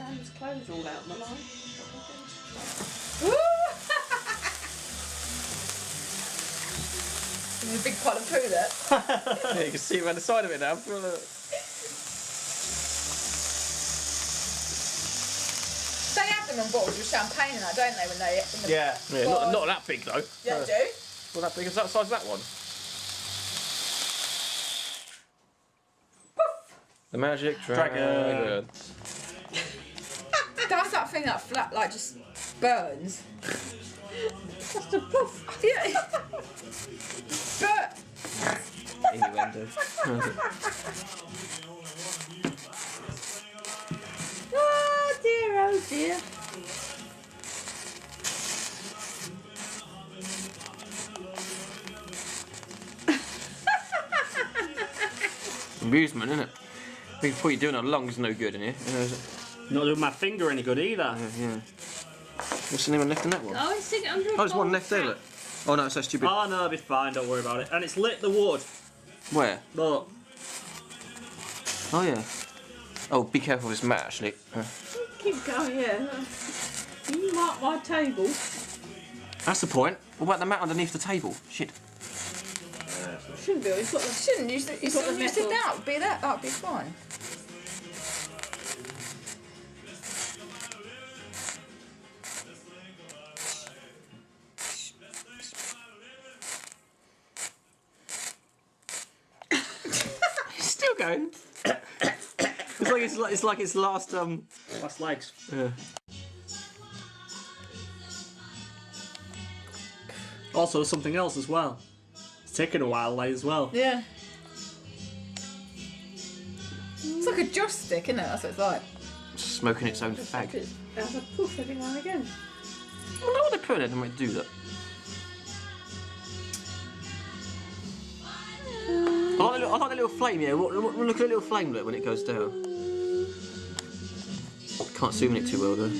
Dan's clothes all out in the line. There's a big pile of poo there. Yeah, you can see around the side of it now. They have them on bottles with champagne and that, don't they? When they Yeah, not that big though. Yeah, they do. Not that big. Is that the size of that one? The magic dragon. That's that thing that flat, like, just burns. Just a poof. Yeah. But Innuendo. Oh dear, oh dear. Amusement, isn't it? Before you're doing it, lungs no good in here. Not doing my finger any good either. Yeah. What's the name left in that one? Oh, stick it under a Oh, there's one bowl. left there, look. Oh no, it's so stupid. Oh no, it'll be fine, don't worry about it. And it's lit the wood. Where? Look. Oh yeah. Oh, be careful with this mat actually. Keep going, yeah. You mark my table. That's the point. What about the mat underneath the table? Shit. Shouldn't be. He's got the. shouldn't you? You've got the You said metal. that would be that. That'd be fine. It's still going. It's like its last Last legs. Yeah. Also, something else as well. It's taken a while, like, as well. Yeah. It's like a joystick, isn't it? That's what it's like. Smoking its own fag. It has a poof every now and again. I wonder what they put in it to make it do that. I like the little flame, yeah. Look at the little flame look when it goes down. Can't zoom in it too well though.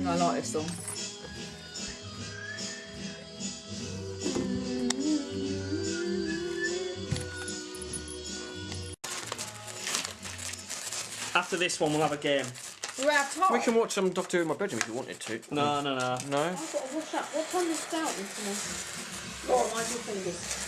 I like this song. After this one, we'll have a game. We're out of time. We can watch some Doctor Who in my bedroom if you wanted to. No. No? I've got to wash up. What time is starting for me? Go on, mind your fingers.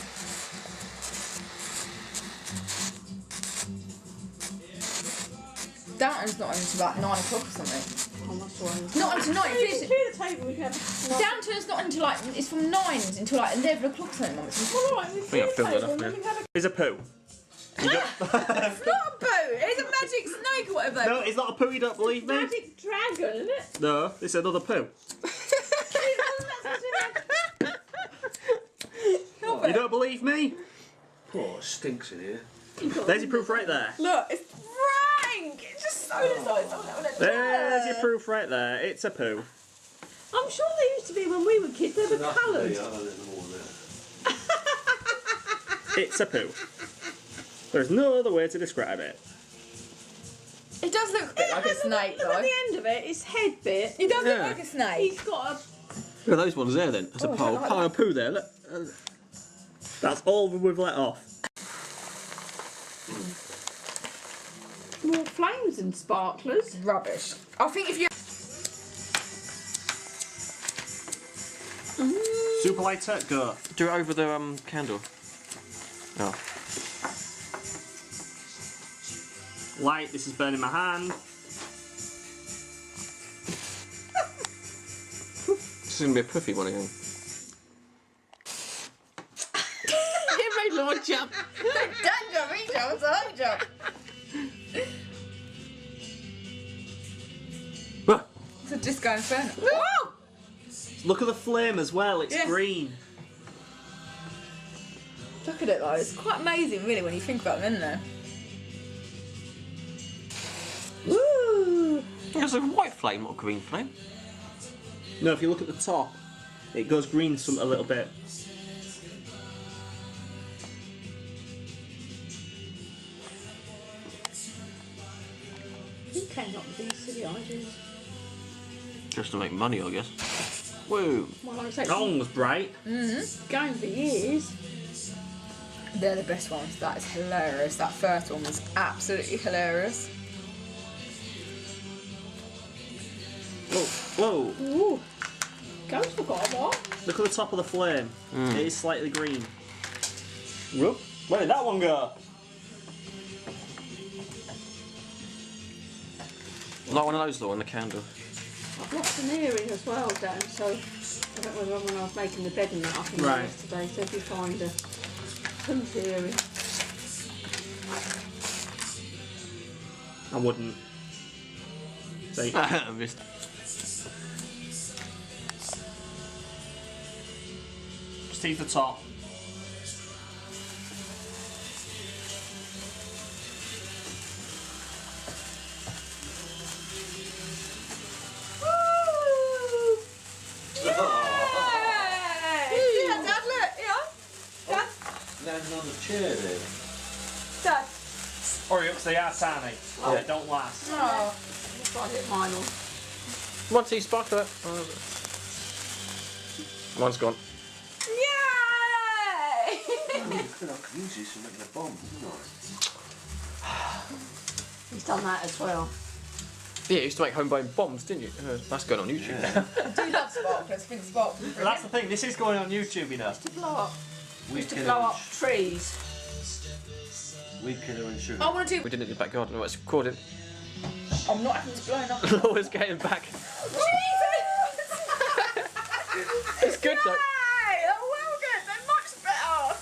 Downton's not until like 9 o'clock or something. Oh, that's right. Not until 9. You can clear the table. We can have. Downton's not until like, it's from 9 until like 11 o'clock or something, Mum. It's All right, we clear I the filled it table up and now. then we can have It's a poo. not a boat, it's a magic snake or whatever. No, it's not a poo, you don't believe a me? magic dragon, isn't it? No, it's another poo. You don't believe me? Oh, it stinks in here. There's your proof right there. Look, it's Frank! It's just so nice. There's your proof right there. It's a poo. I'm sure they used to be when we were kids. They were Enough for me, coloured. I don't know more than that. It's a poo. There's no other way to describe it. It does look a bit like a snake Look though. at the end of it. Its head bit. It does look Yeah. like a snake. He's got a. Look at those ones there then. There's a Oh, pile, I like pile of poo there. Look. That's all we've let off. More flames and sparklers. Rubbish. I think if you... Super lighter, go. Do it over the candle. Oh. Light, this is burning my hand. This is gonna be a puffy one again. It made Lord jump. Don't jump, he jumps, I don't jump. Ah! It's a disco inferno. Whoa! Look at the flame as well, it's Yeah. green. Look at it though, it's quite amazing really when you think about them, isn't it? Woo! There's a white flame, not a green flame. No, if you look at the top, it goes green a little bit. Who came up with these silly ideas? Just to make money, I guess. Whoa. Well, like I say, That one was bright. going for years. They're the best ones. That is hilarious. That first one was absolutely hilarious. Whoa! Ooh. Ghost forgot what? Look at the top of the flame. It is slightly green. Whoop! Where did that one go? Like one of those though on the candle. I've lost an earring as well, Dan, so I don't know whether when I was making the bed and that up in Right. yesterday, so if you find a hoop earring. I wouldn't. See? I missed. See the top. Yeah, Dad, look, yeah. Dad, There's another chair there. Dad. Hurry up, 'cause they are tiny. Yeah. They don't last. Oh. Looks like it mine on. One tea sparkler. One's gone. Yay! I could use this to make the bomb, couldn't I? He's done that as well. Yeah, you used to make homemade bombs, didn't you? That's going on YouTube now. I do love sparklers. I think sparklers. But that's the thing, this is going on YouTube, you know. To blow up. Weed To killer, blow up trees. weed killer and sugar. I want to do. We did it in the back garden. It's recorded. I'm not having this blown up. Laura's getting back. Jesus! It's good though. Yay! Oh, well good. They're much better.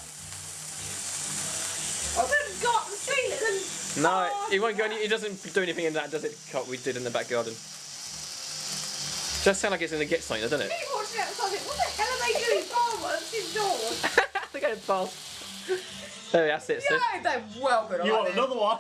I've even got the ceiling. No, he won't go. He doesn't do anything in that, does it? Cut we did in the back garden. Just sound like it's going to get something, doesn't it? People watching outside it, what the hell are they doing fireworks indoors? They're going past. There, that's it. Yeah, they're well good. I You like want them. another one?